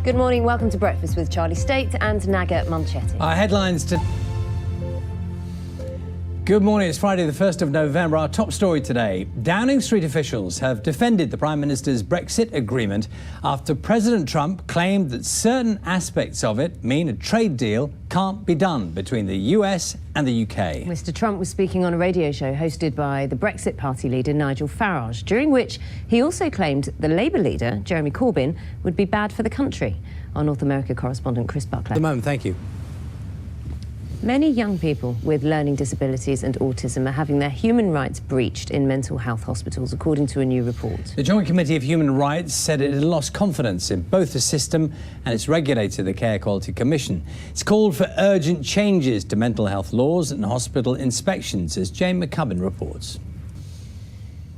Good morning, welcome to Breakfast with Charlie State and Naga Munchetty. Our headlines to... Good morning, it's Friday the 1st of November. Our top story today. Downing Street officials have defended the Prime Minister's Brexit agreement after President Trump claimed that certain aspects of it mean a trade deal can't be done between the US and the UK. Mr Trump was speaking on a radio show hosted by the Brexit Party leader Nigel Farage, during which he also claimed the Labour leader, Jeremy Corbyn, would be bad for the country. Our North America correspondent Chris Buckler. At the moment, thank you. Many young people with learning disabilities and autism are having their human rights breached in mental health hospitals, according to a new report. The Joint Committee of Human Rights said it had lost confidence in both the system and its regulator, the Care Quality Commission. It's called for urgent changes to mental health laws and hospital inspections, as Jane McCubbin reports.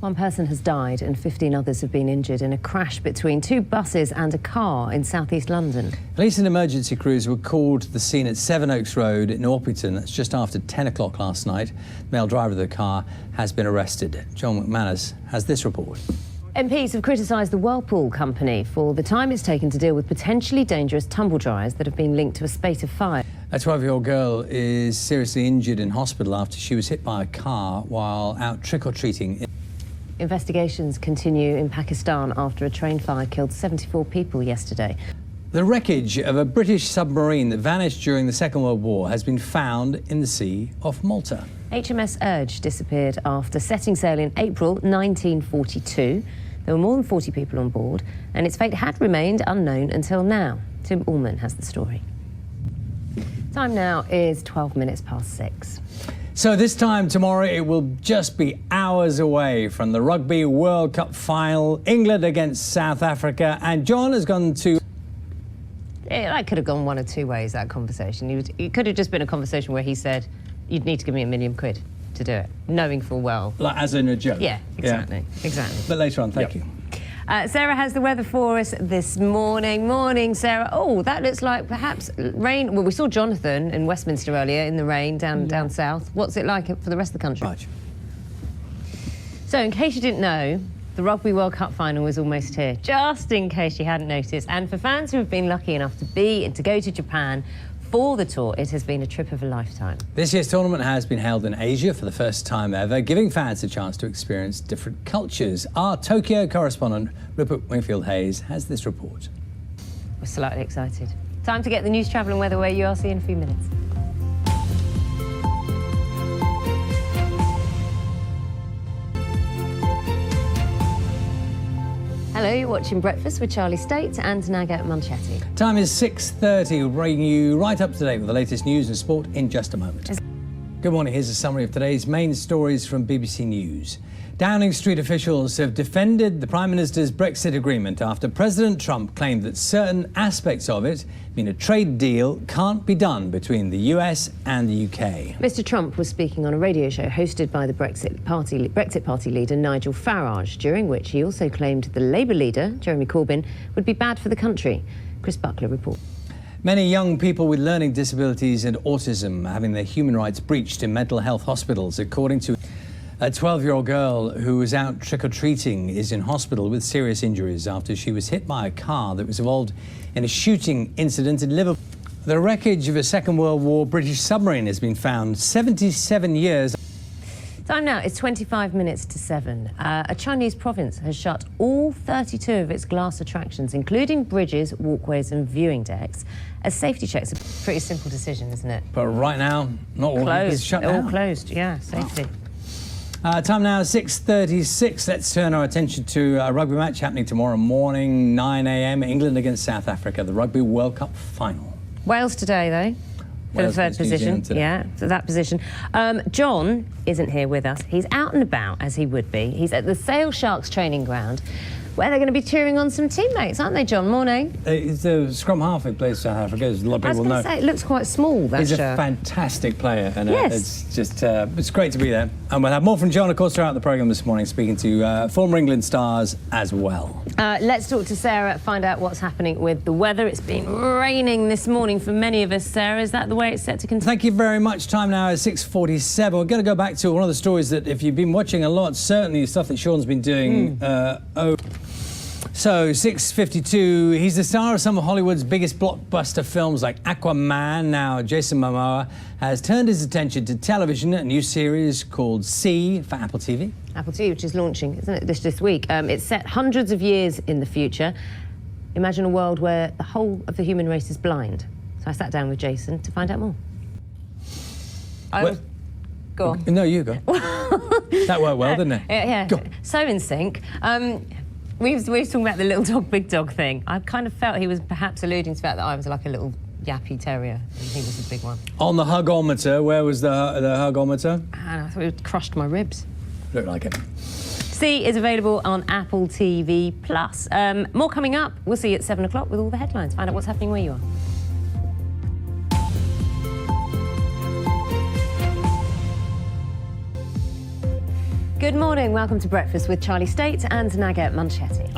One person has died and 15 others have been injured in a crash between two buses and a car in southeast London. Police and emergency crews were called to the scene at Sevenoaks Road in Orpington. That's just after 10 o'clock last night. The male driver of the car has been arrested. John McManus has this report. MPs have criticised the Whirlpool company for the time it's taken to deal with potentially dangerous tumble dryers that have been linked to a spate of fire. A 12-year-old girl is seriously injured in hospital after she was hit by a car while out trick-or-treating. Investigations continue in Pakistan after a train fire killed 74 people yesterday. The wreckage of a British submarine that vanished during the Second World War has been found in the Sea of Malta. HMS Urge disappeared after setting sail in April 1942. There were more than 40 people on board, and its fate had remained unknown until now. Tim Allman has the story. Time now is 12 minutes past 6. So this time tomorrow, it will just be hours away from the Rugby World Cup final, England against South Africa, and John has gone to... That could have gone one of two ways, that conversation. It could have just been a conversation where he said, you'd need to give me £1 million to do it, knowing full well. Like as in a joke? Yeah, exactly, yeah. Exactly. But later on, thank you. Sarah has the weather for us this morning. Morning, Sarah. Oh, that looks like perhaps rain. Well, we saw Jonathan in Westminster earlier in the rain down south. What's it like for the rest of the country? Much. So, in case you didn't know, the Rugby World Cup final is almost here, just in case you hadn't noticed. And for fans who have been lucky enough to go to Japan for the tour, it has been a trip of a lifetime. This year's tournament has been held in Asia for the first time ever, giving fans a chance to experience different cultures. Our Tokyo correspondent, Rupert Wingfield-Hayes, has this report. We're slightly excited. Time to get the news, travel and weather where you are. See you in a few minutes. Hello, you're watching Breakfast with Charlie State and Naga Munchetty. Time is 6:30. We'll bring you right up to date with the latest news and sport in just a moment. Good morning. Here's a summary of today's main stories from BBC News. Downing Street officials have defended the Prime Minister's Brexit agreement after President Trump claimed that certain aspects of it mean a trade deal can't be done between the US and the UK. Mr Trump was speaking on a radio show hosted by the Brexit Party leader Nigel Farage, during which he also claimed the Labour leader, Jeremy Corbyn, would be bad for the country. Chris Buckler reports. Many young people with learning disabilities and autism are having their human rights breached in mental health hospitals, according to a 12-year-old girl who was out trick-or-treating is in hospital with serious injuries after she was hit by a car that was involved in a shooting incident in Liverpool. The wreckage of a Second World War British submarine has been found 77 years. Time now is 25 minutes to 7. A Chinese province has shut all 32 of its glass attractions, including bridges, walkways and viewing decks, as safety checks. A pretty simple decision, isn't it? But right now, not all is shut down. All closed, yeah, safety. Wow. Time now 6:36. Let's turn our attention to a rugby match happening tomorrow morning, 9 a.m. England against South Africa, the Rugby World Cup final. Wales today, though. For the third position, yeah, for that position. John isn't here with us. He's out and about, as he would be. He's at the Sale Sharks training ground, where they're going to be cheering on some teammates, aren't they, John? Morning. It's the scrum half who plays South Africa, as a lot of people know. I was going to say, it looks quite small, that He's shirt. a fantastic player, and yes. It's just it's great to be there. And we'll have more from John, of course, throughout the programme this morning, speaking to former England stars as well. Let's talk to Sarah, find out what's happening with the weather. It's been raining this morning for many of us. Sarah, is that the way it's set to continue? Thank you very much. Time now is 6:47. We're going to go back to one of the stories that, if you've been watching a lot, certainly stuff that Sean's been doing So, 6:52, he's the star of some of Hollywood's biggest blockbuster films like Aquaman. Now, Jason Momoa has turned his attention to television, a new series called C for Apple TV. Apple TV, which is launching, isn't it, this week. It's set hundreds of years in the future. Imagine a world where the whole of the human race is blind. So I sat down with Jason to find out more. Go on. No, you go. That worked well, didn't it? Yeah. Go. So in sync. We was talking about the little dog, big dog thing. I kind of felt he was perhaps alluding to the fact that I was like a little yappy terrier and he was a big one. On the hugometer, where was the hugometer? And I thought it crushed my ribs. Looked like it. C is available on Apple TV+. More coming up. We'll see you at 7 o'clock with all the headlines. Find out what's happening where you are. Good morning. Welcome to Breakfast with Charlie State and Naga Munchetty.